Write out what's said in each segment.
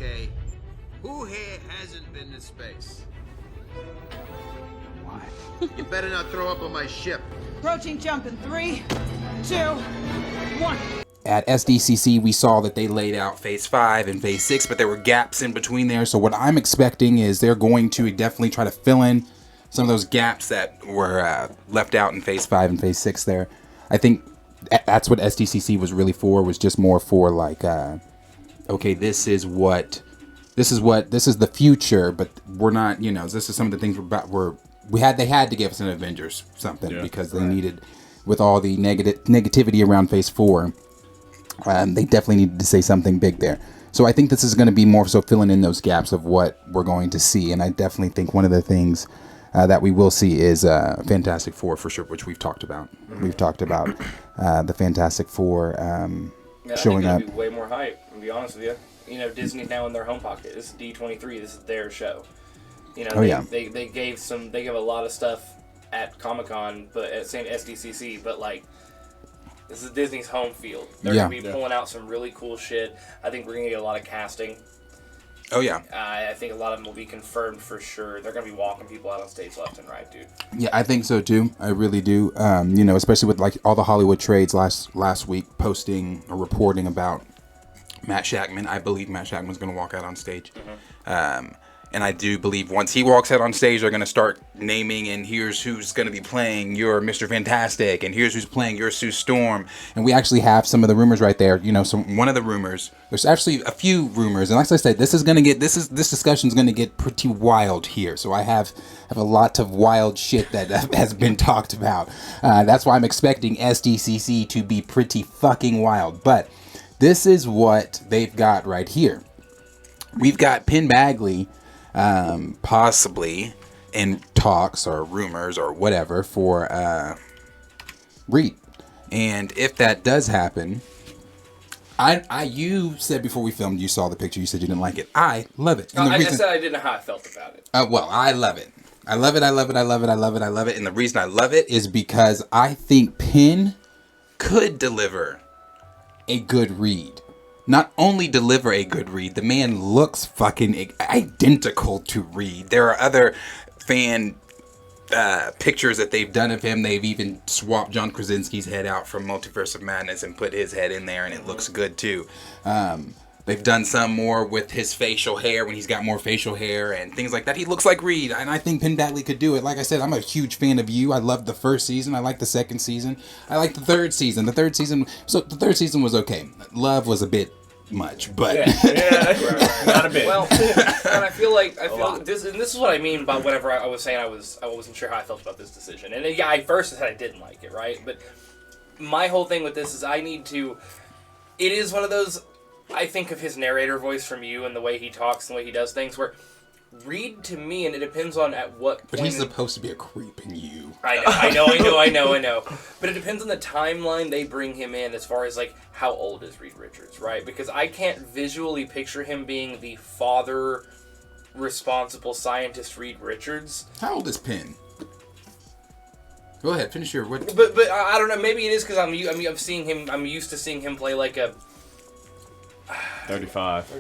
Okay, who here hasn't been to space? Why? You better not throw up on my ship. Approaching jump in 3, 2, 1. At SDCC, we saw that they laid out Phase 5 and Phase 6, but there were gaps in between there. So what I'm expecting is they're going to definitely try to fill in some of those gaps that were left out in Phase 5 and Phase 6 there. I think that's what SDCC was really for, was just more for like, okay, this is the future, but we're not, you know, this is some of the things they had to give us an Avengers something because they needed, with all the negativity around Phase 4, they definitely needed to say something big there. So I think this is going to be more so filling in those gaps of what we're going to see. And I definitely think one of the things that we will see is Fantastic Four for sure, which we've talked about. Mm-hmm. We've talked about the Fantastic Four showing up. Be way more hype, to be honest with you. You know, Disney's now in their home pocket. This is D23. This is their show. You know, they gave a lot of stuff at Comic-Con, but at St. SDCC, but like, this is Disney's home field. They're going to be pulling out some really cool shit. I think we're going to get a lot of casting. Oh, yeah. I think a lot of them will be confirmed for sure. They're going to be walking people out on stage left and right, dude. Yeah, I think so, too. I really do. You know, especially with like all the Hollywood trades last week posting or reporting about Matt Shakman. I believe Matt Shakman's going to walk out on stage. Mm-hmm. And I do believe once he walks out on stage, they're going to start naming, and here's who's going to be playing your Mr. Fantastic, and here's who's playing your Sue Storm. And we actually have some of the rumors right there. You know, one of the rumors. There's actually a few rumors, and like I said, this discussion is going to get pretty wild here. So I have a lot of wild shit that has been talked about. That's why I'm expecting SDCC to be pretty fucking wild. But this is what they've got right here. We've got Penn Badgley. Possibly in talks or rumors or whatever for Reed. And if that does happen, you said before we filmed, you saw the picture, you said you didn't like it. I love it. And I said I didn't know how I felt about it. Well, I love it. I love it. And the reason I love it is because I think Penn could deliver a good Reed. Not only deliver a good Reed, the man looks fucking identical to Reed. There are other fan pictures that they've done of him. They've even swapped John Krasinski's head out from Multiverse of Madness and put his head in there, and it looks good too. They've done some more with his facial hair when he's got more facial hair and things like that. He looks like Reed, and I think Penn Badgley could do it. Like I said, I'm a huge fan of You. I loved the first season. I liked the second season. I liked the third season. The third season was okay. Love was a bit much, but not a bit. Well, and I feel this is what I mean by whenever I was saying I wasn't sure how I felt about this decision. And yeah, I first said I didn't like it, right? But my whole thing with this is it is one of those. I think of his narrator voice from You and the way he talks and the way he does things, where Reed to me, and it depends on at what point. But he's supposed to be a creep in You. I know. But it depends on the timeline they bring him in as far as like how old is Reed Richards, right? Because I can't visually picture him being the father responsible scientist Reed Richards. How old is Penn? Go ahead, finish your what? But I don't know. Maybe it is because I'm used to seeing him play like a 35.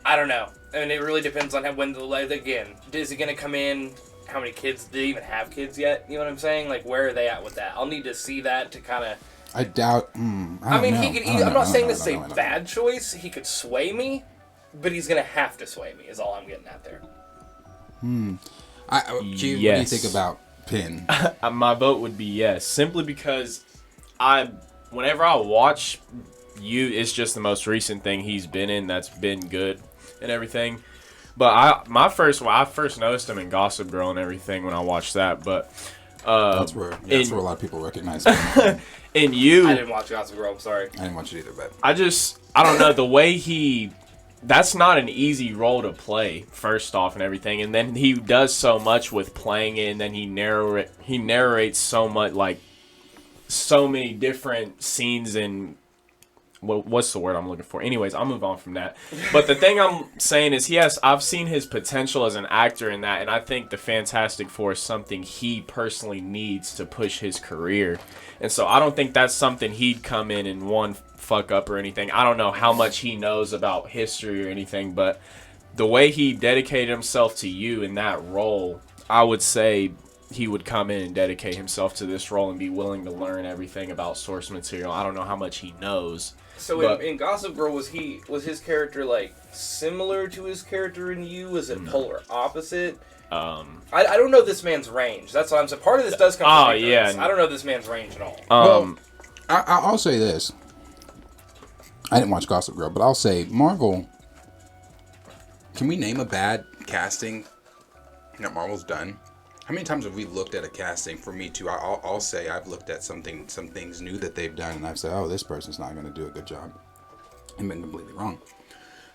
I don't know. I mean, it really depends on again, is he going to come in? How many kids? Do they even have kids yet? You know what I'm saying? Like, where are they at with that? I'll need to see that to kind of. I doubt. I'm not saying this is a bad choice. He could sway me, but he's going to have to sway me, is all I'm getting at there. Q, what do you think about Penn? My vote would be yes, simply because whenever I watch You, it's just the most recent thing he's been in that's been good and everything. But I first noticed him in Gossip Girl and everything when I watched that. But that's where a lot of people recognize him. In You, I didn't watch Gossip Girl. I'm sorry. I didn't watch it either, but I don't know the way that's not an easy role to play, first off, and everything. And then he does so much with playing it, and then he narrates so much, like so many different scenes and what's the word I'm looking for? Anyways, I'll move on from that. But the thing I'm saying is I've seen his potential as an actor in that, and I think the Fantastic Four is something he personally needs to push his career. And so I don't think that's something he'd come in and one fuck up or anything. I don't know how much he knows about history or anything, but the way he dedicated himself to you in that role, I would say he would come in and dedicate himself to this role and be willing to learn everything about source material. I don't know how much he knows. So in Gossip Girl, was his character like similar to his character in You? Was it polar opposite? I don't know this man's range. That's what I'm saying. Part of this does come from ignorance. I don't know this man's range at all. Well, I'll say this. I didn't watch Gossip Girl, but I'll say Marvel. Can we name a bad casting that Marvel's done? How many times have we looked at a casting? For me too, I'll say I've looked at some things new that they've done, and I've said, oh, this person's not going to do a good job. I've been completely wrong.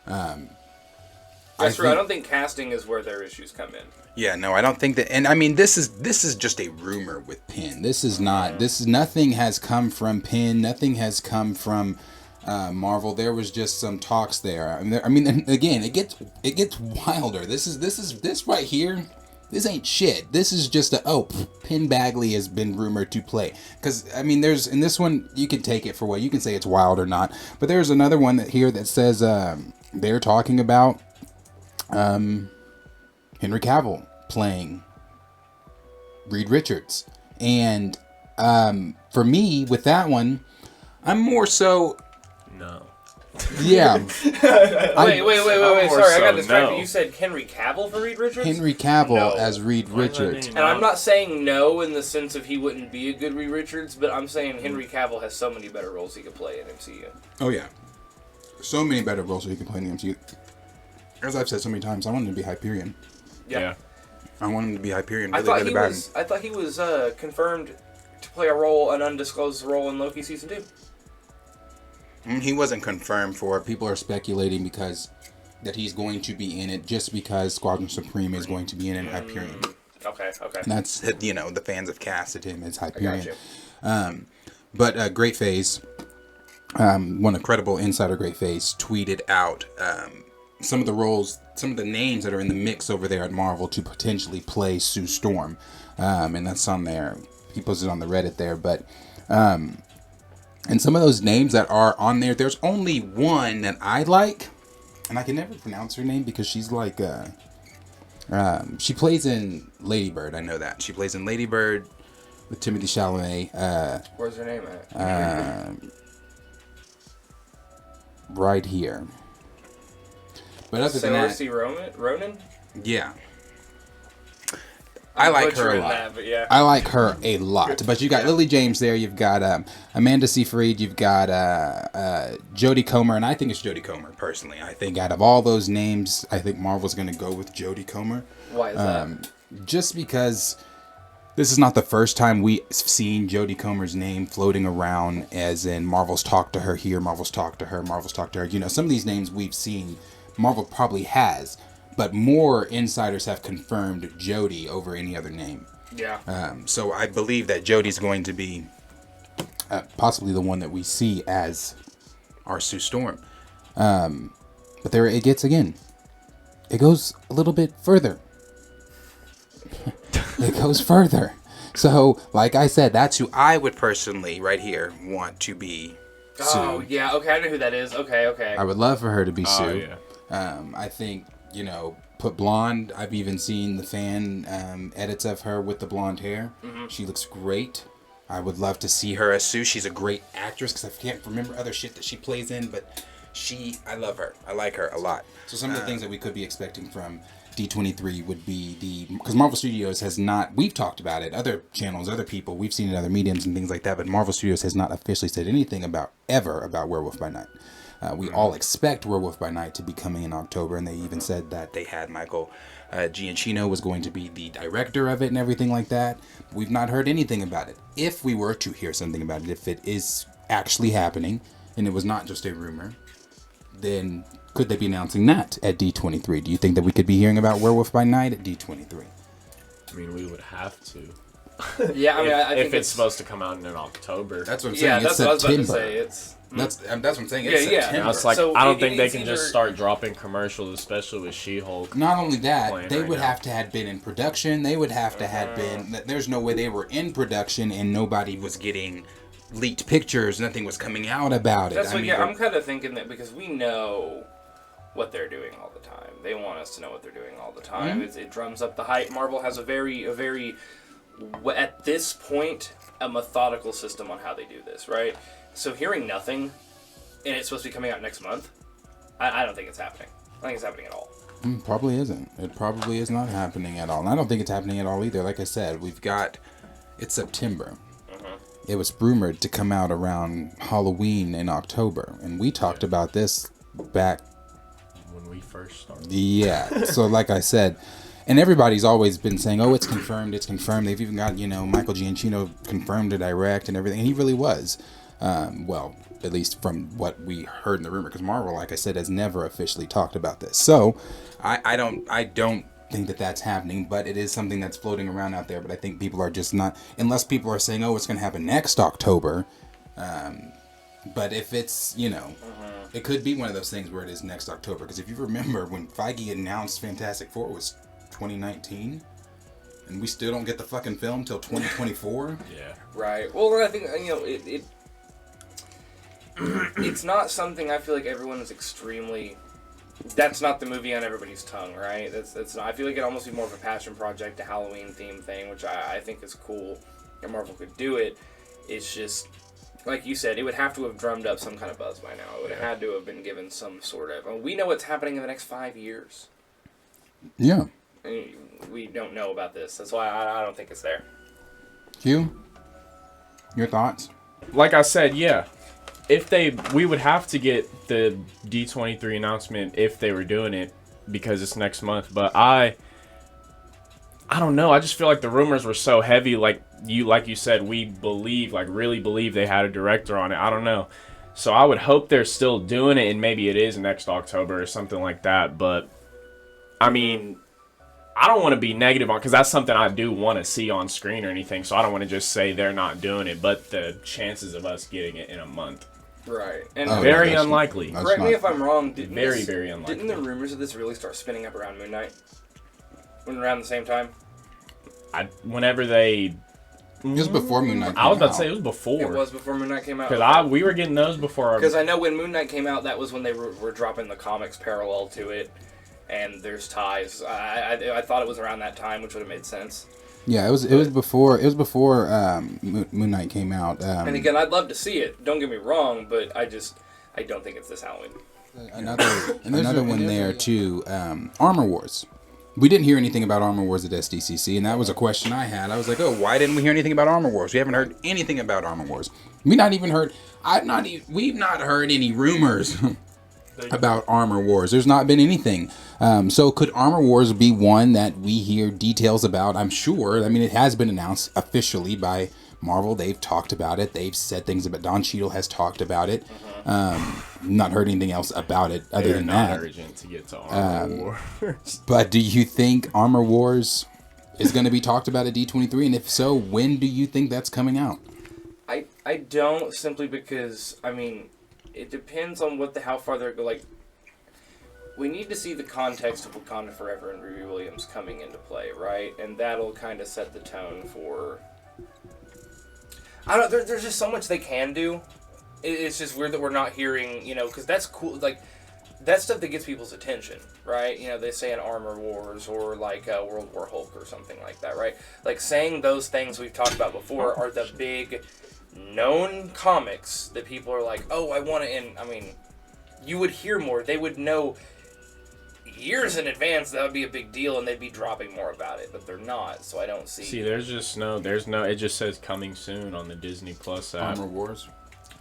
That's true. I don't think casting is where their issues come in. Yeah, no, I don't think that. And I mean, this is just a rumor with Penn. This is not. Nothing has come from Penn. Nothing has come from Marvel. There was just some talks there. I mean, again, it gets wilder. This right here. This ain't shit. This is just Penn Badgley has been rumored to play. Because, I mean, there's, in this one, you can take it for what, you can say it's wild or not. But there's another one that says they're talking about Henry Cavill playing Reed Richards. And for me, with that one, I'm more so... No. Yeah. Wait. Sorry, I got distracted. No. You said Henry Cavill for Reed Richards? Henry Cavill as Reed Richards. And I'm not saying no in the sense of he wouldn't be a good Reed Richards, but I'm saying Henry Cavill has so many better roles he could play in MCU. Oh, yeah. So many better roles that he can play in the MCU. As I've said so many times, I want him to be Hyperion. Yeah. I want him to be Hyperion really bad. I thought he was confirmed to play an undisclosed role in Loki Season 2. He wasn't confirmed for it. People are speculating that he's going to be in it just because Squadron Supreme is going to be in it, Hyperion. Okay. And that's, the fans have casted him as Hyperion. But Great Phase, one incredible insider Great Phase, tweeted out some of the names that are in the mix over there at Marvel to potentially play Sue Storm. And that's on there. He posted on the Reddit there, but... and some of those names that are on there, there's only one that I like, and I can never pronounce her name because she's like, she plays in Lady Bird. I know that. She plays in Lady Bird with Timothée Chalamet. Where's her name at? Right here. But other than that, Saoirse Ronan? Yeah. I like her a lot. That, but yeah. I like her a lot. But you got Lily James there. You've got Amanda Seyfried. You've got Jodie Comer. And I think it's Jodie Comer, personally. I think out of all those names, I think Marvel's going to go with Jodie Comer. Why is that? Just because this is not the first time we've seen Jodie Comer's name floating around, as in Marvel's talked to her here, Marvel's talked to her, Marvel's talked to her. Some of these names we've seen, Marvel probably has. But more insiders have confirmed Jodie over any other name. Yeah. So I believe that Jodie's going to be possibly the one that we see as our Sue Storm. But there it gets again. It goes a little bit further. It goes further. So, like I said, that's who I would personally, right here, want to be Sue. Oh, yeah. Okay, I know who that is. Okay. I would love for her to be Sue. Yeah. I think... put blonde. I've even seen the fan edits of her with the blonde hair. Mm-hmm. She looks great. I would love to see her as Sue. She's a great actress because I can't remember other shit that she plays in, but I love her. I like her a lot. So some of the things that we could be expecting from D23 would be because Marvel Studios has not, we've talked about it, other channels, other people, we've seen it in other mediums and things like that, but Marvel Studios has not officially said anything about Werewolf by Night. We all expect Werewolf by Night to be coming in October, and they even said that they had Michael Giacchino was going to be the director of it and everything like that. We've not heard anything about it. If we were to hear something about it, if it is actually happening, and it was not just a rumor, then could they be announcing that at D23? Do you think that we could be hearing about Werewolf by Night at D23? I mean, we would have to. Yeah, I mean, I think if it's supposed to come out in October. That's what I'm saying. Yeah, It's that's what I was about to September. say. It's That's what I'm saying. It's Yeah, yeah. September. It's like So I don't think they it's can either- just start dropping commercials, especially with She-Hulk. Not only that, Playing they right would now. have to have been in production. They would have to have been. There's no way they were in production and nobody was getting leaked pictures. Nothing was coming out about it. That's I what. mean, Yeah, I'm kind of thinking that because we know what they're doing all the time. They want us to know what they're doing all the time. It drums up the hype. Marvel has a very at this point a methodical system on how they do this, right? So hearing nothing, and it's supposed to be coming out next month, I don't think it's happening. I don't think it's happening at all. Probably isn't. It probably is not happening at all. And I don't think it's happening at all either. Like I said, it's September. It was rumored to come out around Halloween in October. And we talked about this back When we first started. Yeah. So like I said, and everybody's always been saying, "Oh, it's confirmed. It's confirmed." They've even got Michael Giacchino confirmed to direct and everything. And he really was. Well, at least from what we heard in the rumor, because Marvel, like I said, has never officially talked about this. So I don't think that that's happening, but it is something that's floating around out there. But I think people are just not, unless people are saying, "Oh, it's going to happen next October." But if it's, it could be one of those things where it is next October. Because if you remember when Feige announced Fantastic Four was 2019, and we still don't get the fucking film till 2024. Yeah. Right. Well, I think it's not something I feel like everyone is extremely. That's not the movie on everybody's tongue, right? That's not. I feel like it almost be more of a passion project, a Halloween theme thing, which I think is cool. And Marvel could do it. It's just, like you said, it would have to have drummed up some kind of buzz by now. It would have had to have been given some sort of. I mean, we know what's happening in the next 5 years. Yeah. We don't know about this. That's why I don't think it's there. Hugh, your thoughts? Like I said, yeah. We would have to get the D23 announcement if they were doing it because it's next month. But I don't know. I just feel like the rumors were so heavy. Like you said, we really believe they had a director on it. I don't know. So I would hope they're still doing it, and maybe it is next October or something like that. But I mean, I don't want to be negative on, because that's something I do want to see on screen or anything. So I don't want to just say they're not doing it. But the chances of us getting it in a month. Right. And Very unlikely. correct me if I'm wrong. Very, very unlikely. Didn't the rumors of this really start spinning up around Moon Knight? Around the same time? Whenever they... It was before Moon Knight. I was about to say it was before. It was before Moon Knight came out. Because we were getting those before. Because I know when Moon Knight came out, that was when they were dropping the comics parallel to it, and there's ties. I thought it was around that time, which would have made sense. Yeah, it was before Moon Knight came out. And again, I'd love to see it. Don't get me wrong, but I don't think it's this Halloween. Another one there too. Armor Wars. We didn't hear anything about Armor Wars at SDCC, and that was a question I had. I was like, "Oh, why didn't we hear anything about Armor Wars? We haven't heard anything about Armor Wars. We've not heard any rumors about Armor Wars. There's not been anything. So could Armor Wars be one that we hear details about? I'm sure. I mean, it has been announced officially by Marvel. They've talked about it. They've said things about. Don Cheadle has talked about it. Not heard anything else about it other than that. Urgent to get to Armor Wars. But do you think Armor Wars is going to be talked about at D23? And if so, when do you think that's coming out? I don't, simply because, I mean, it depends on how far they're going. Like, we need to see the context of Wakanda Forever and Riri Williams coming into play, right? And that'll kind of set the tone for. I don't. There's just so much they can do. It's just weird that we're not hearing, because that's cool. Like, that's stuff that gets people's attention, right? They say an Armor Wars or like World War Hulk or something like that, right? Like, saying those things we've talked about before are the big known comics that people are like, oh, I want to. And I mean, you would hear more. They would know years in advance that would be a big deal, and they'd be dropping more about it, but they're not. So I don't see. See, there's no. It just says coming soon on the Disney Plus app. Armor Wars.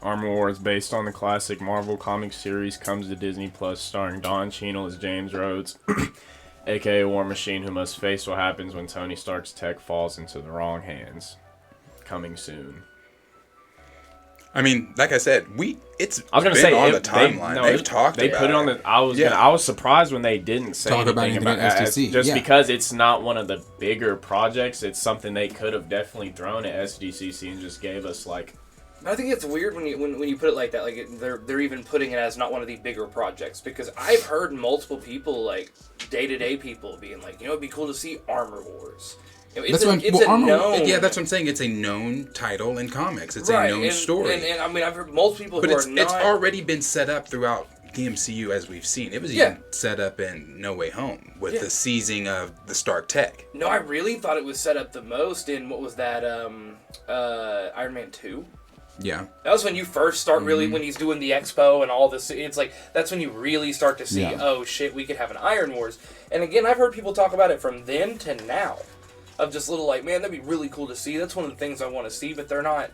Armor Wars, based on the classic Marvel comic series, comes to Disney Plus, starring Don Cheadle as James Rhodes, aka War Machine, who must face what happens when Tony Stark's tech falls into the wrong hands. Coming soon. I mean, like I said, it's I was gonna been say on it, the timeline. They've talked They about put it on the. I was surprised when they didn't say Talk about anything anything about at SDC, just yeah. because it's not one of the bigger projects. It's something they could have definitely thrown at SDCC and just gave us like. I think it's weird when you put it like that. Like they're even putting it as not one of the bigger projects, because I've heard multiple people, like day-to-day people, being like, it'd be cool to see Armor Wars. It's known. Yeah, that's what I'm saying. It's a known title in comics. It's right, a known story. And I mean, I've heard multiple people but who it's, are not. it's already been set up throughout the MCU as we've seen. It was even set up in No Way Home with the seizing of the Stark Tech. No, I really thought it was set up the most in, what was that, Iron Man 2? Yeah. That was when you first start really, when he's doing the expo and all this. It's like, that's when you really start to see, oh shit, we could have an Iron Wars. And again, I've heard people talk about it from then to now. Of just little like, man, that'd be really cool to see. That's one of the things I want to see, but they're not.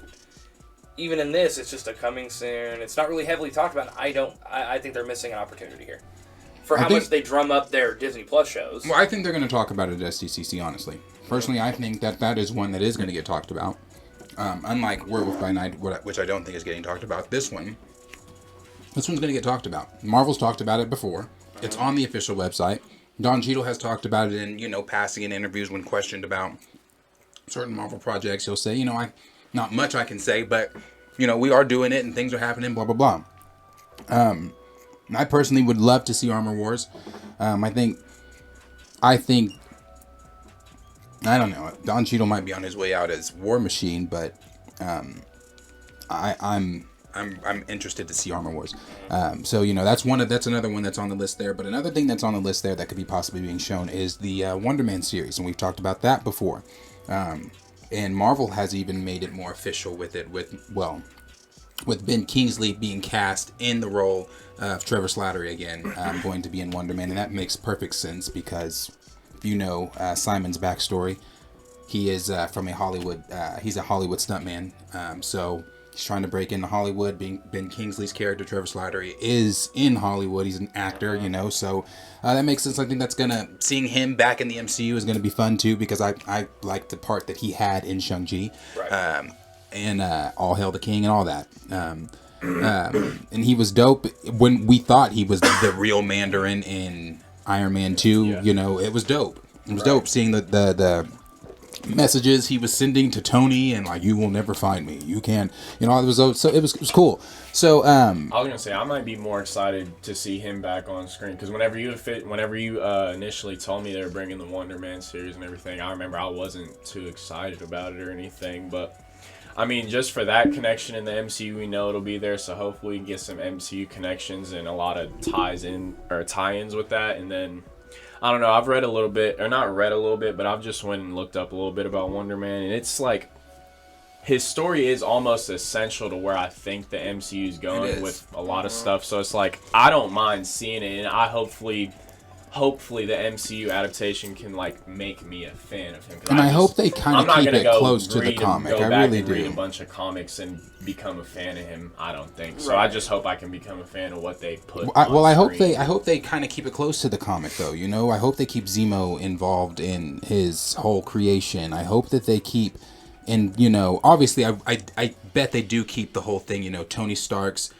Even in this, it's just a coming soon. It's not really heavily talked about. I think they're missing an opportunity here. For how much they drum up their Disney Plus shows. Well, I think they're going to talk about it at SDCC, honestly. Personally, I think that is one that is going to get talked about. Unlike Werewolf by Night, which I don't think is getting talked about, this one's going to get talked about. Marvel's talked about it before. It's on the official website. Don Cheadle has talked about it in, passing in interviews when questioned about certain Marvel projects. He'll say, not much I can say, but, we are doing it and things are happening, blah, blah, blah. I personally would love to see Armor Wars. I think, I don't know. Don Cheadle might be on his way out as War Machine, but I'm interested to see Armor Wars. So that's another one that's on the list there. But another thing that's on the list there that could be possibly being shown is the Wonder Man series, and we've talked about that before. And Marvel has even made it more official with Ben Kingsley being cast in the role of Trevor Slattery again, going to be in Wonder Man, and that makes perfect sense because if you know Simon's backstory, he is from a Hollywood. He's a Hollywood stuntman, so. He's trying to break into Hollywood. Ben Kingsley's character, Trevor Slattery, is in Hollywood. He's an actor, so that makes sense. I think seeing him back in the MCU is gonna be fun too, because I like the part that he had in Shang-Chi, right. And All Hail the King and all that. And he was dope when we thought he was the real Mandarin in Iron Man 2. It was dope. It was dope seeing the messages he was sending to Tony and like, you will never find me, you can, it was cool. So I was gonna say I might be more excited to see him back on screen, because whenever you initially told me they were bringing the Wonder Man series and everything, I remember I wasn't too excited about it or anything, but I mean, just for that connection in the MCU, we know it'll be there, so hopefully we can get some MCU connections and a lot of tie-ins with that. And then I don't know, I've read a little bit, or not read a little bit, but I've just went and looked up a little bit about Wonder Man, and it's like, his story is almost essential to where I think the MCU is going with a lot of stuff, so it's like, I don't mind seeing it, and I hopefully the MCU adaptation can like make me a fan of him. And I hope they kind of keep it close to the comic. I really do. Read a bunch of comics and become a fan of him. I don't think so. I just hope I can become a fan of what they put. I hope they kind of keep it close to the comic though. I hope they keep Zemo involved in his whole creation. I hope that they keep, and obviously I bet they do keep the whole thing. Tony Stark's.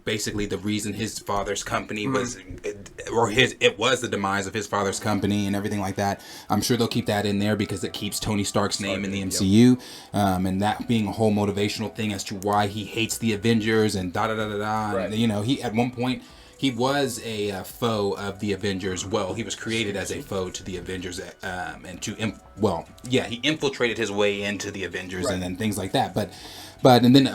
Basically the reason his father's company was, it was the demise of his father's company and everything like that. I'm sure they'll keep that in there because it keeps Tony Stark's name in the MCU, and that being a whole motivational thing as to why he hates the Avengers and da-da-da-da-da. Right. And, he at one point, he was a foe of the Avengers. Well, he was created as a foe to the Avengers, and he infiltrated his way into the Avengers, right. And then things like that. But and then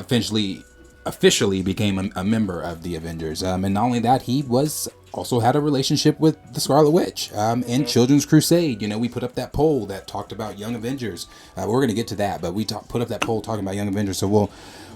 officially became a member of the Avengers, and not only that, he also had a relationship with the Scarlet Witch in Children's Crusade. We put up that poll that talked about Young Avengers. We're going to get to that, but we put up that poll talking about Young Avengers, so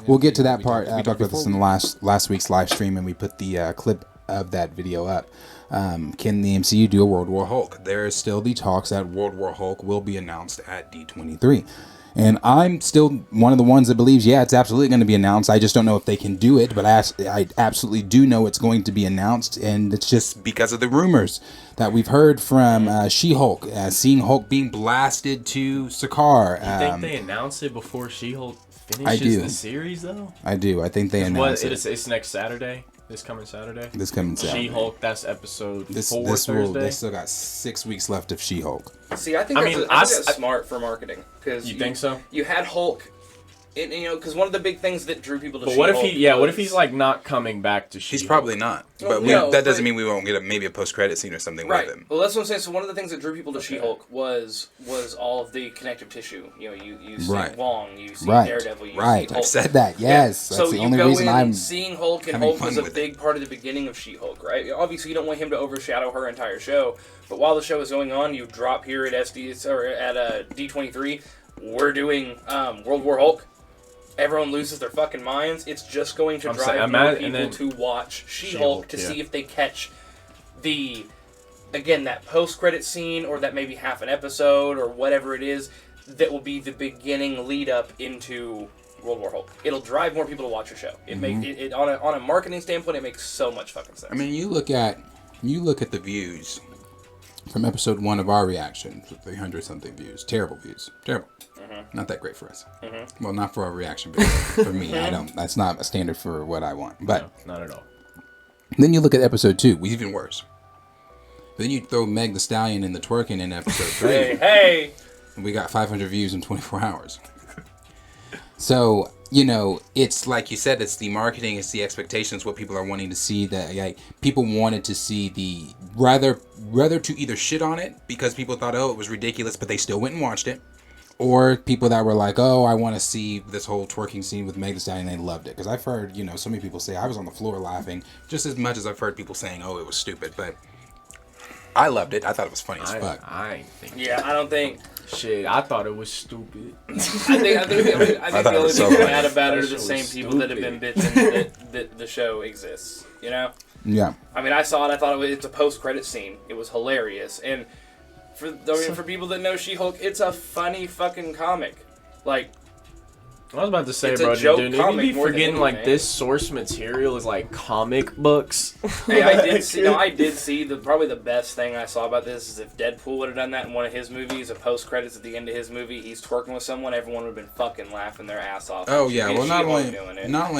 we'll get to that part. We talked about this in the last week's live stream, and we put the clip of that video up. Can the MCU do a World War Hulk? There is still the talks that World War Hulk will be announced at D23. And I'm still one of the ones that believes, it's absolutely going to be announced. I just don't know if they can do it, but I absolutely do know it's going to be announced, and it's just because of the rumors that we've heard from She-Hulk, seeing Hulk being blasted to Sakaar. You think they announced it before She-Hulk finishes do. the series though? I do. I think they announced it. It's next Saturday. This coming Saturday. She-Hulk. That's episode 4 They Thursday. still got 6 weeks left of She-Hulk. See, I think that's smart for marketing. You think so? You had Hulk. Because one of the big things that drew people to But She-Hulk what if he's like not coming back to She-Hulk? He's probably not. But that doesn't mean we won't get maybe a post-credit scene or something with him. Well, that's what I'm saying. So one of the things that drew people to She-Hulk was all of the connective tissue. You see Wong, you see Daredevil, you see Hulk. I've said that. Yes, that's so the only reason I'm seeing Hulk, and Hulk was a big part of the beginning of She-Hulk, right? Obviously, you don't want him to overshadow her entire show. But while the show is going on, you drop here at D23. We're doing World War Hulk. Everyone loses their fucking minds. It's just going to drive more people to watch She-Hulk to see if they catch that post-credit scene or that maybe half an episode or whatever it is that will be the beginning lead up into World War Hulk. It'll drive more people to watch your show. It on a marketing standpoint, it makes so much fucking sense. I mean, you look at the views from episode 1 of our reaction, 300 something views, terrible views, terrible. Not that great for us. Well, not for our reaction video. For me, that's not a standard for what I want. But no, not at all. Then you look at episode 2, even worse. Then you throw Meg the Stallion in the twerking in episode 3. Hey! And we got 500 views in 24 hours. So, it's like you said, it's the marketing, it's the expectations, what people are wanting to see. That people wanted to see the rather to either shit on it because people thought, it was ridiculous, but they still went and watched it. Or people that were like, I want to see this whole twerking scene with Meg Thee Stallion, and they loved it. Because I've heard, so many people say, I was on the floor laughing, just as much as I've heard people saying, it was stupid. But I loved it. I thought it was funny as fuck. I don't think... Shit, I thought it was stupid. I think the only people mad about it are the same people that have been bitching that the show exists, Yeah. I mean, I saw it, I thought it's a post-credit scene. It was hilarious. And for people that know She-Hulk, it's a funny fucking comic. Like, I was about to say, it's bro, a joke dude, you comic be more than forgetting anything. this source material is like comic books. Hey, I did see probably the best thing I saw about this is if Deadpool would have done that in one of his movies, a post credits at the end of his movie, he's twerking with someone, everyone would have been fucking laughing their ass off. Oh yeah, well not only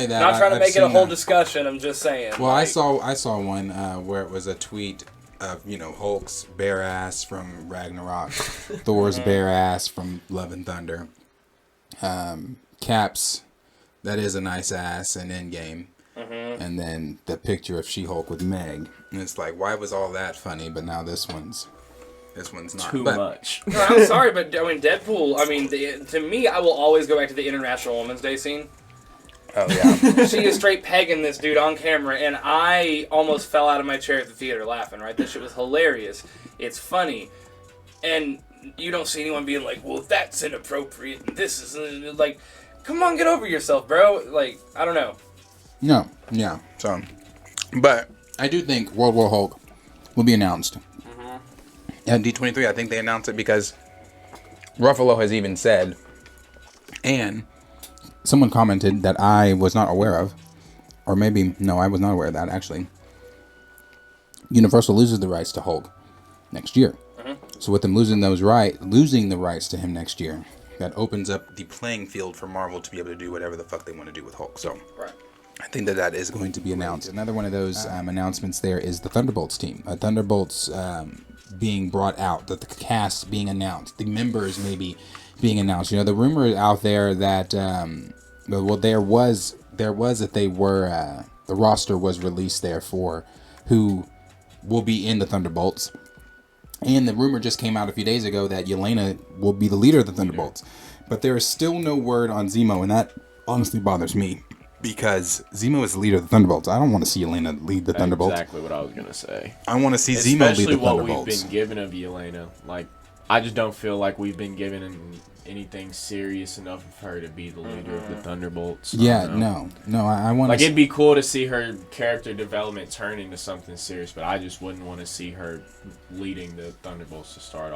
that. Not trying to make it a whole discussion. I'm just saying. Well, I saw one where it was a tweet of Hulk's bare ass from Ragnarok, Thor's bare ass from Love and Thunder, Cap's that is a nice ass in Endgame, and then the picture of She-Hulk with Meg, and it's like, why was all that funny, but now this one's not too much. No, I'm sorry, but Deadpool. To me, I will always go back to the International Women's Day scene. Oh yeah. She is straight pegging this dude on camera, and I almost fell out of my chair at the theater laughing, right? This shit was hilarious. It's funny. And you don't see anyone being like, well, that's inappropriate, and this is, like, come on, get over yourself, bro. Like, I don't know. No, yeah. So, but I do think World War Hulk will be announced. At D23, I think they announced it because Ruffalo has even said, and someone commented that I was not aware of, or maybe, no, I was not aware of that, actually. Universal loses the rights to Hulk next year. So with them losing the rights to him next year, that opens up the playing field for Marvel to be able to do whatever the fuck they want to do with Hulk. So I think that is going to be announced. Another one of those announcements there is the Thunderbolts team. Thunderbolts being brought out, that the cast being announced, the members maybe being announced. The rumor out there that there was that they were the roster was released there for who will be in the Thunderbolts. And the rumor just came out a few days ago that Yelena will be the leader of the Thunderbolts. But there is still no word on Zemo, and that honestly bothers me. Because Zemo is the leader of the Thunderbolts. I don't want to see Yelena lead the Thunderbolts. Exactly what I was going to say. I want to see Zemo lead the Thunderbolts. Especially what we've been given of Yelena. Like, I just don't feel like we've been given anything serious enough of her to be the leader of the Thunderbolts. Yeah, no. I want to... Like, it'd be cool to see her character development turn into something serious, but I just wouldn't want to see her leading the Thunderbolts to start.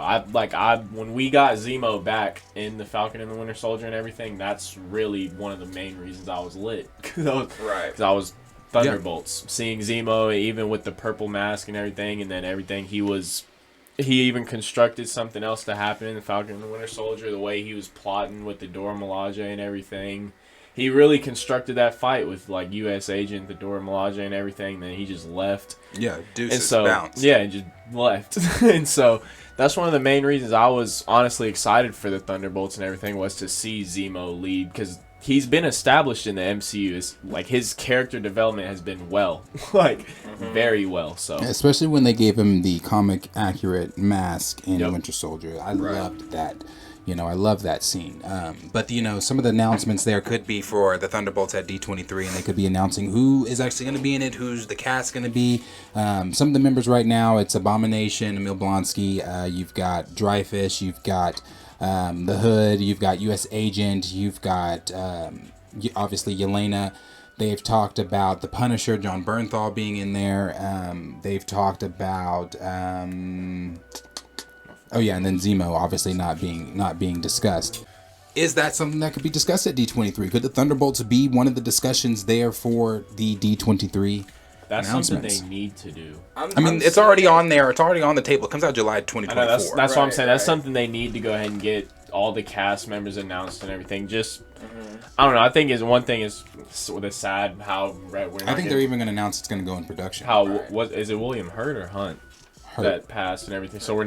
When we got Zemo back in the Falcon and the Winter Soldier and everything, that's really one of the main reasons I was lit. Because I was Thunderbolts. Yeah. Seeing Zemo, even with the purple mask and everything, and then everything he even constructed something else to happen in the Falcon and the Winter Soldier, the way he was plotting with the Dora Milaje and everything. he really constructed that fight with like U.S. Agent, the Dora Milaje, and everything. Then he just left. Yeah, Deuces And so, bounced. yeah, and just left. And so that's one of the main reasons I was honestly excited for the Thunderbolts and everything, was to see Zemo lead, because he's been established in the MCU. Is like his character development has been very well. So especially when they gave him the comic accurate mask in Yep. Winter Soldier, I loved that. I love that scene. But some of the announcements there could be for the Thunderbolts at D23, and they could be announcing who is actually going to be in it, who's the cast going to be. Some of the members right now, it's Abomination, Emil Blonsky, you've got Dryfish, you've got the Hood, you've got U.S. Agent, you've got obviously Yelena. They've talked about the Punisher, John Bernthal, being in there. They've talked about and then Zemo obviously not being discussed. Is that something that could be discussed at D23? Could the Thunderbolts be one of the discussions there for the D23? that's something they need to do. It's already on there. It's already on the table. It comes out July 2024. I know, that's what I'm saying. That's something they need to go ahead and get all the cast members announced and everything. Just, I don't know. I think one thing is sort of sad how we're not I think they're even going to announce it's going to go in production. What is it? William Hurt or Hunt? That passed and everything. So we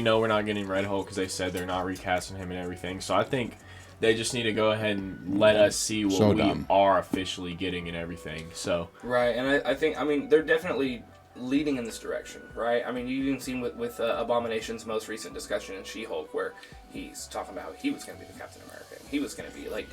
know we're not getting Red Hulk because they said they're not recasting him and everything. So I think they just need to go ahead and let us see what we are officially getting and everything. So right, and I think they're definitely leading in this direction, right? You even seen with Abomination's most recent discussion in She-Hulk, where he's talking about how he was going to be the Captain America, and he was going to be like.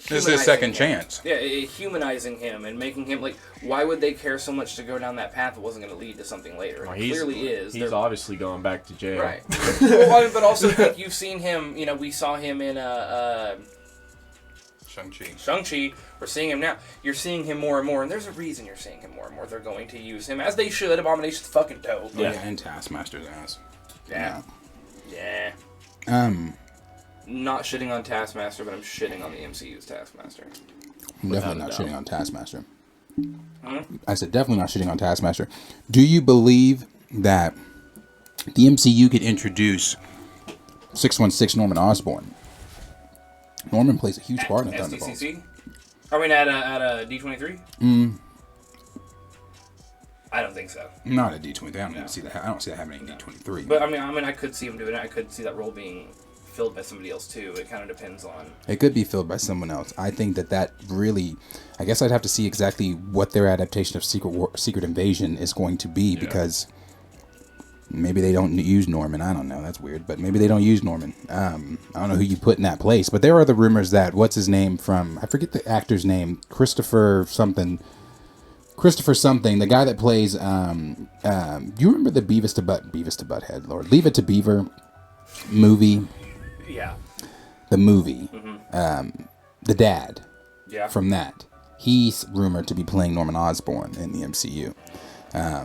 This is his second chance. Yeah, humanizing him and making him like. Why would they care so much to go down that path that wasn't going to lead to something later? Well, it clearly is. He's obviously going back to jail. Right. Well, but also like, you've seen him. We saw him in Shang-Chi. We're seeing him now. You're seeing him more and more, and there's a reason you're seeing him more and more. They're going to use him as they should. Abomination's fucking dope. Yeah, and Taskmaster's ass. Yeah. Not shitting on Taskmaster, but I'm shitting on the MCU's Taskmaster. I'm definitely not shitting on Taskmaster. I said definitely not shitting on Taskmaster. Do you believe that the MCU could introduce 616 Norman Osborn? Norman plays a huge part in Thunderbolts. SDCC? At D23? I don't think so. Not at D23. I don't see that. I don't see that happening at D23. But I could see him doing it. I could see that role being filled by somebody else too. It kind of depends on. It could be filled by someone else. I think that really. I guess I'd have to see exactly what their adaptation of Secret Invasion is going to be, because maybe they don't use Norman. I don't know. That's weird, but maybe they don't use Norman. I don't know who you put in that place. But there are the rumors that what's his name from? I forget the actor's name. Christopher something, the guy that plays. You remember the Beavis to Butthead, Lord, Leave It to Beaver movie? Yeah. The movie. The dad. Yeah. From that, he's rumored to be playing Norman Osborn in the MCU. I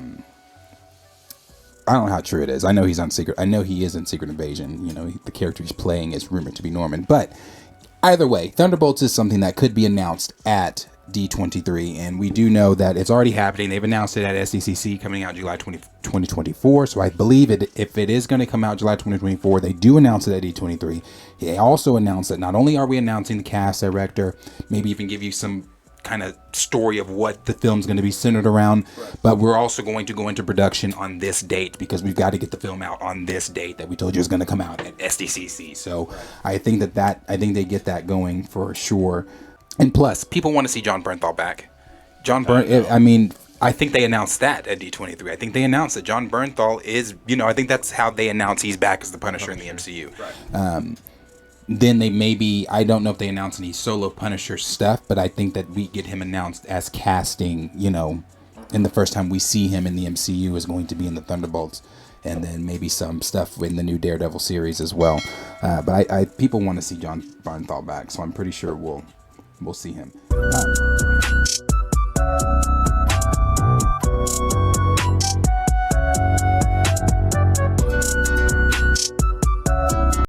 don't know how true it is. I know he is in Secret Invasion. The character he's playing is rumored to be Norman. But either way, Thunderbolts is something that could be announced at D23, and we do know that it's already happening. They've announced it at SDCC, coming out July 2024. So I believe if it is going to come out July 2024, they do announce it at D23. They also announced that not only are we announcing the cast, director, maybe even give you some kind of story of what the film's going to be centered around, but we're also going to go into production on this date, because we've got to get the film out on this date that we told you is going to come out at SDCC. So I think I think they get that going for sure. And plus, people want to see John Bernthal back. I think they announced that at D23. I think they announced that John Bernthal is, I think that's how they announce he's back as the Punisher in the MCU. Right. Then they maybe, I don't know if they announce any solo Punisher stuff, but I think that we get him announced as casting, and the first time we see him in the MCU is going to be in the Thunderbolts, and then maybe some stuff in the new Daredevil series as well. But people want to see John Bernthal back, so I'm pretty sure we'll see him.